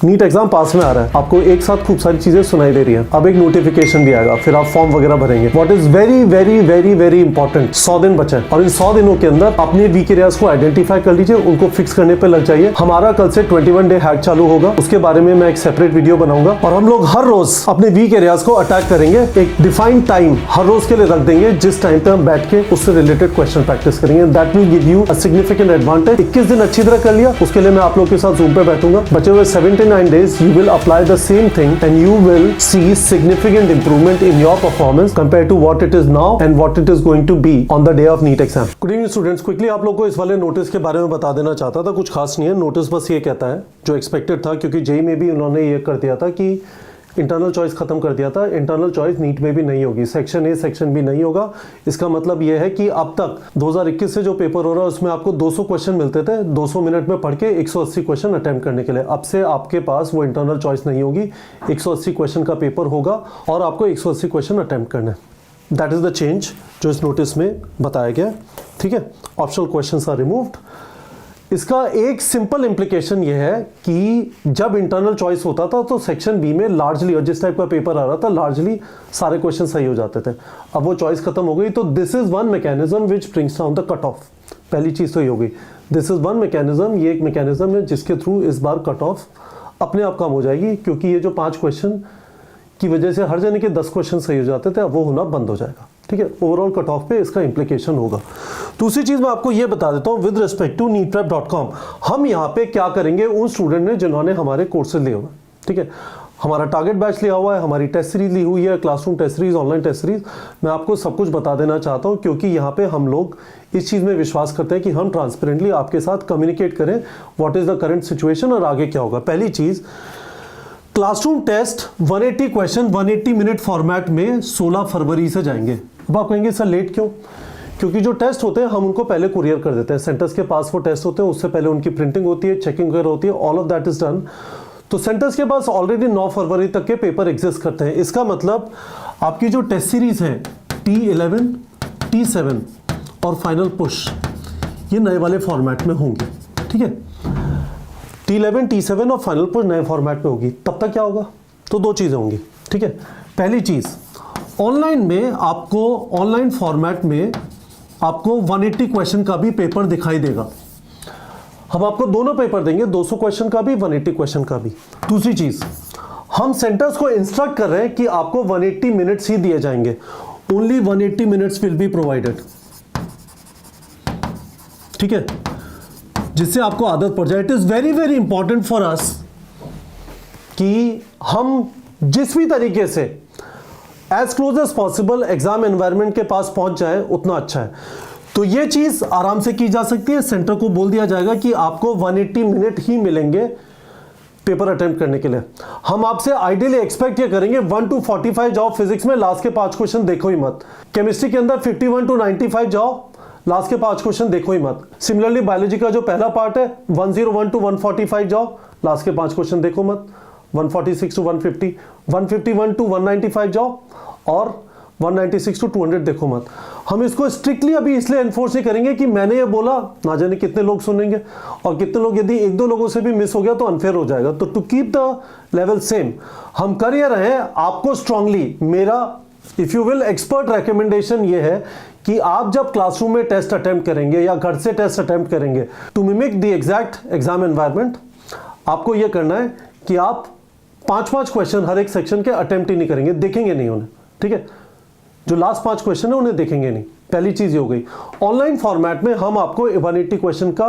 NEET exam पास में आ रहा है, आपको एक साथ खूब सारी चीजें सुनाई दे रही है। अब एक नोटिफिकेशन भी आएगा, फिर आप फॉर्म वगैरह भरेंगे। What is very very very very important, 100 दिन बचे हैं और इन 100 दिनों के अंदर अपने वीक एरियाज को आइडेंटिफाई कर लीजिए, उनको फिक्स करने पे लग जाइए। हमारा कल से 21 डे हैक चालू होगा, उसके बारे में मैं एक सेपरेट वीडियो बनाऊंगा और हम लोग हर रोज अपने वीक एरियाज को अटैक करेंगे। एक डिफाइंड टाइम हर रोज के लिए रख देंगे, जिस टाइम पे हम बैठ के उससे रिलेटेड क्वेश्चन प्रैक्टिस करेंगे। That will give you a significant advantage. 21 दिन अच्छी तरह कर लिया, उसके लिए मैं आप लोग के साथ जूम पे बैठूंगा। बचे हुए 79 days you will apply the same thing and you will see significant improvement in your performance compared to what it is now and what it is going to be on the day of NEET exam. Good evening students, quickly आप लोग को इस वाले notice के बारे में बता देना चाहता था। कुछ खास नहीं है, नोटिस बस ये कहता है जो एक्सपेक्टेड था, क्योंकि जेईई में भी उन्होंने ये कर दिया था कि इंटरनल चॉइस खत्म कर दिया था। इंटरनल चॉइस नीट में भी नहीं होगी, सेक्शन ए सेक्शन बी नहीं होगा। इसका मतलब ये है कि अब तक 2021 से जो पेपर हो रहा है उसमें आपको 200 क्वेश्चन मिलते थे 200 मिनट में पढ़ के 180 क्वेश्चन अटेम्प्ट करने के लिए। अब से आपके पास वो इंटरनल चॉइस नहीं होगी, 180 क्वेश्चन का पेपर होगा और आपको 180 क्वेश्चन अटेम्प्ट करने। दैट इज द चेंज जो इस नोटिस में बताया गया। ठीक है, ऑप्शनल क्वेश्चंस आर रिमूव्ड। इसका एक सिंपल इम्प्लीकेशन ये है कि जब इंटरनल चॉइस होता था तो सेक्शन बी में लार्जली, और जिस टाइप का पेपर आ रहा था लार्जली सारे क्वेश्चन सही हो जाते थे। अब वो चॉइस खत्म हो गई, तो this is one mechanism which brings down the cut off. पहली चीज तो ये हो गई, दिस इज वन मैकेनिज्म, ये एक मैकेनिज्म है जिसके थ्रू इस बार कट ऑफ अपने आप कम हो जाएगी, क्योंकि ये जो 5 क्वेश्चन की वजह से हर जने के 10 क्वेश्चन सही हो जाते थे, अब वो होना बंद हो जाएगा। ठीक है, ओवरऑल कट ऑफ पे इसका इंप्लीकेशन होगा। दूसरी चीज मैं आपको ये बता देता हूँ विद रिस्पेक्ट टू neetprep.com, हम यहाँ पे क्या करेंगे उन स्टूडेंट ने जिन्होंने हमारे कोर्सेज लिए हुए। ठीक है, हमारा टारगेट बैच लिया हुआ है, हमारी टेस्ट सीरीज ली हुई है, classroom test series, online test series. मैं आपको सब कुछ बता देना चाहता हूँ, क्योंकि यहाँ पे हम लोग इस चीज में विश्वास करते हैं कि हम ट्रांसपेरेंटली आपके साथ कम्युनिकेट करें what is the current situation और आगे क्या होगा। पहली चीज, classroom test 180 question 180 minute format में 16 फरवरी से जाएंगे। अब आप कहेंगे सर लेट क्यों? क्योंकि जो टेस्ट होते हैं हम उनको पहले कुरियर कर देते हैं, सेंटर्स के पास वो टेस्ट होते हैं, उससे पहले उनकी प्रिंटिंग होती है, चेकिंग वगैरह होती है, all of that is done. तो सेंटर्स के पास ऑलरेडी 9 फरवरी तक के पेपर एग्जिस्ट करते हैं। इसका मतलब आपकी जो टेस्ट सीरीज है T11, T7 और फाइनल पुश, ये नए वाले फॉर्मेट में होंगे। ठीक है, T11, T7 और फाइनल पुश नए फॉर्मेट में होगी। तब तक क्या होगा? तो 2 चीजें होंगी। ठीक है, पहली चीज, ऑनलाइन में आपको, ऑनलाइन फॉर्मेट में आपको 180 क्वेश्चन का भी पेपर दिखाई देगा। हम आपको दोनों पेपर देंगे, 200 क्वेश्चन का भी, 180 क्वेश्चन का भी। दूसरी चीज, हम सेंटर्स को इंस्ट्रक्ट कर रहे हैं कि आपको 180 मिनट्स ही दिए जाएंगे। Only 180 minutes will be provided. ठीक है, जिससे आपको आदत पड़ जाए। It is very very important for us कि हम जिस भी तरीके से as close as possible exam environment के पास पहुंच जाए उतना अच्छा है। तो ये चीज आराम से की जा सकती है। सेंटर को बोल दिया जाएगा कि आपको 180 मिनट ही मिलेंगे पेपर अटेम्प्ट करने के लिए। हम आपसे आइडियली एक्सपेक्ट ये करेंगे 1 to 45 जाओ फिजिक्स में, लास्ट के 5 क्वेश्चन देखो ही मत। केमिस्ट्री के अंदर 51 to 95 जाओ, लास्ट के 5 क्वेश्चन देखो ही मत। सिमिलरली बायोलॉजी का जो पहला पार्ट है 101 to 145 जाओ, लास्ट के 5 क्वेश्चन देखो मत। 146 to 150, 151 to 195 जाओ और 196 to 200 देखो मत। हम इसको स्ट्रिक्टली अभी इसलिए एनफोर्स नहीं करेंगे कि मैंने ये बोला, ना जाने कितने लोग सुनेंगे और कितने लोग, यदि 1-2 लोगों से भी मिस हो गया तो अनफेयर हो जाएगा। तो to keep the level same, हम कर ये रहे हैं। आपको स्ट्रांगली मेरा, if you will, expert recommendation ये है कि आप जब क्लासरूम में टेस्ट अटेम्प्ट करेंगे या घर से टेस्ट अटेम्प्ट करेंगे, to mimic the exact exam environment, आपको यह करना है कि आप 5-5 क्वेश्चन हर एक सेक्शन के अटेम्प्ट ही नहीं करेंगे, देखेंगे नहीं उन्हें। ठीक है, जो लास्ट 5 क्वेश्चन है उन्हें देखेंगे नहीं। पहली चीज ये हो गई। ऑनलाइन फॉर्मेट में हम आपको 180 क्वेश्चन का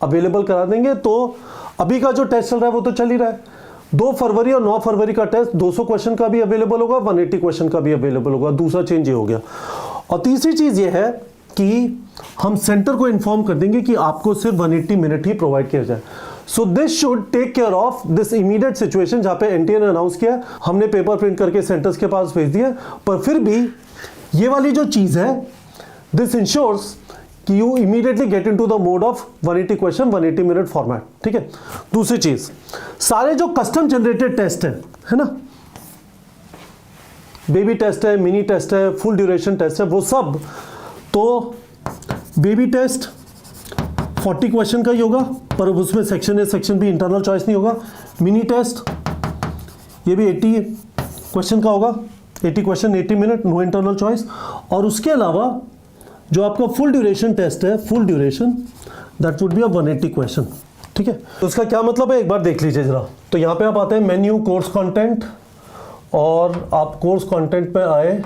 अवेलेबल करा देंगे। तो अभी का जो टेस्ट चल रहा है वो तो चल ही रहा है। 2 फरवरी और 9 फरवरी का टेस्ट 200 क्वेश्चन का भी अवेलेबल होगा, 180 क्वेश्चन का भी अवेलेबल होगा। दूसरा चेंज ये हो गया। और तीसरी चीज ये है कि हम सेंटर को इन्फॉर्म कर देंगे कि आपको सिर्फ 180 मिनट ही प्रोवाइड किया जाए। So this should take care of this immediate situation, जहां पे एनटीए ने अनाउंस किया, हमने पेपर प्रिंट करके सेंटर्स के पास भेज दिया। पर फिर भी ये वाली जो चीज है, दिस इंश्योर्स कि you immediately get into the mode of 180 question 180 minute format. ठीक है, दूसरी चीज, सारे जो कस्टम जनरेटेड टेस्ट है ना, बेबी टेस्ट है, मिनी टेस्ट है, फुल ड्यूरेशन टेस्ट है, वो सब, तो बेबी टेस्ट 40 क्वेश्चन का ही होगा, पर उसमें section A section B internal choice नहीं होगा। मिनी टेस्ट ये भी 80 क्वेश्चन का होगा, 80 question 80 minute, no internal choice. और उसके अलावा जो आपका फुल ड्यूरेशन टेस्ट है, full duration that would be a 180 question. ठीक है, तो इसका क्या मतलब है एक बार देख लीजिए जरा। तो यहाँ पे आप आते हैं मेन्यू कोर्स कंटेंट, और आप कोर्स कंटेंट पे आए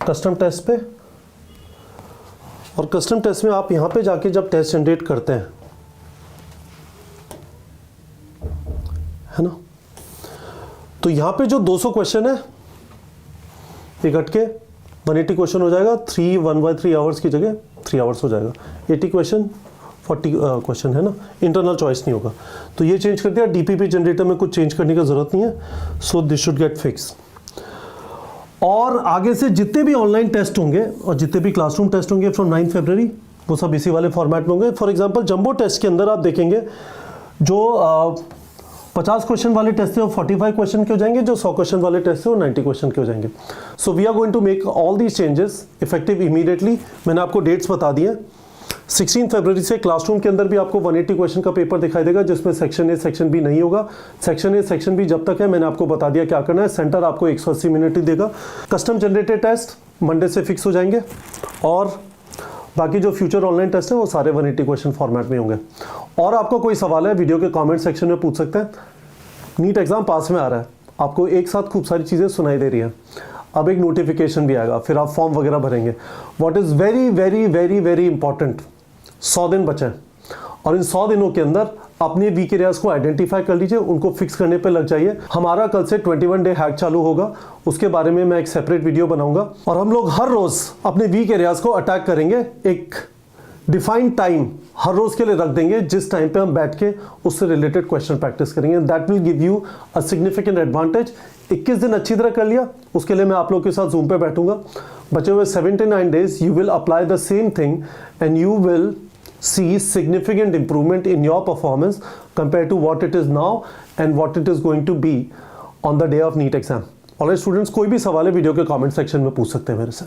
कस्टम टेस्ट पे, और कस्टम टेस्ट में आप यहाँ पे जाके जब टेस्ट जनरेट करते हैं, है ना, तो यहाँ पे जो 200 क्वेश्चन है ये घट के 180 क्वेश्चन हो जाएगा। 1/3 आवर्स की जगह 3 आवर्स हो जाएगा। 80 क्वेश्चन 40 क्वेश्चन है ना, इंटरनल चॉइस नहीं होगा। तो ये चेंज कर दिया। डीपीपी जनरेटर में कुछ चेंज करने का जरूरत नहीं है, सो दिस शुड गेट फिक्स। और आगे से जितने भी ऑनलाइन टेस्ट होंगे और जितने भी क्लासरूम टेस्ट होंगे फ्रॉम 9 फरवरी, वो सब इसी वाले फॉर्मेट में होंगे। फॉर एग्जांपल जंबो टेस्ट के अंदर आप देखेंगे जो 50 क्वेश्चन वाले टेस्ट है वो 45 क्वेश्चन के हो जाएंगे, जो 100 क्वेश्चन वाले टेस्ट है वो 90 क्वेश्चन के हो जाएंगे। So we are going to make all these changes effective immediately. मैंने आपको डेट्स बता दिए। 16 फरवरी से क्लासरूम के अंदर भी आपको 180 क्वेश्चन का पेपर दिखाई देगा, जिसमें सेक्शन ए सेक्शन बी नहीं होगा। सेक्शन ए सेक्शन बी जब तक है, मैंने आपको बता दिया क्या करना है। सेंटर आपको 180 मिनट ही देगा। कस्टम जनरेटेड टेस्ट मंडे से फिक्स हो जाएंगे, और बाकी जो फ्यूचर ऑनलाइन टेस्ट है वो सारे 180 क्वेश्चन फॉर्मेट में होंगे। और आपको कोई सवाल है वीडियो के कमेंट सेक्शन में पूछ सकते हैं। नीट एग्जाम पास में आ रहा है, आपको एक साथ खूब सारी चीज़ें सुनाई दे रही हैं। अब एक नोटिफिकेशन भी आएगा, फिर आप फॉर्म वगैरह भरेंगे। What is very very very very important, 100 दिन बचे हैं, और इन 100 दिनों के अंदर अपने वीक एरियाज को आइडेंटिफाई कर लीजिए, उनको फिक्स करने पे लग जाइए। हमारा कल से 21 डे हैक चालू होगा, उसके बारे में मैं एक सेपरेट वीडियो बनाऊंगा। और हम लोग हर रोज अपने वीक एरियाज को अटैक करेंगे। एक डिफाइंड टाइम हर रोज के लिए रख देंगे, जिस टाइम पे हम बैठ के उससे रिलेटेड क्वेश्चन प्रैक्टिस करेंगे। That will give you a significant advantage. 21 दिन अच्छी तरह कर लिया, उसके लिए मैं आप लोग के साथ जूम पे बैठूंगा। बचे हुए 79 days you will apply the same thing and you will see significant improvement in your performance compared to what it is now and what it is going to be on the day of NEET exam. Alright students, कोई भी सवाल है video के comment section में पूछ सकते हैं मेरे से।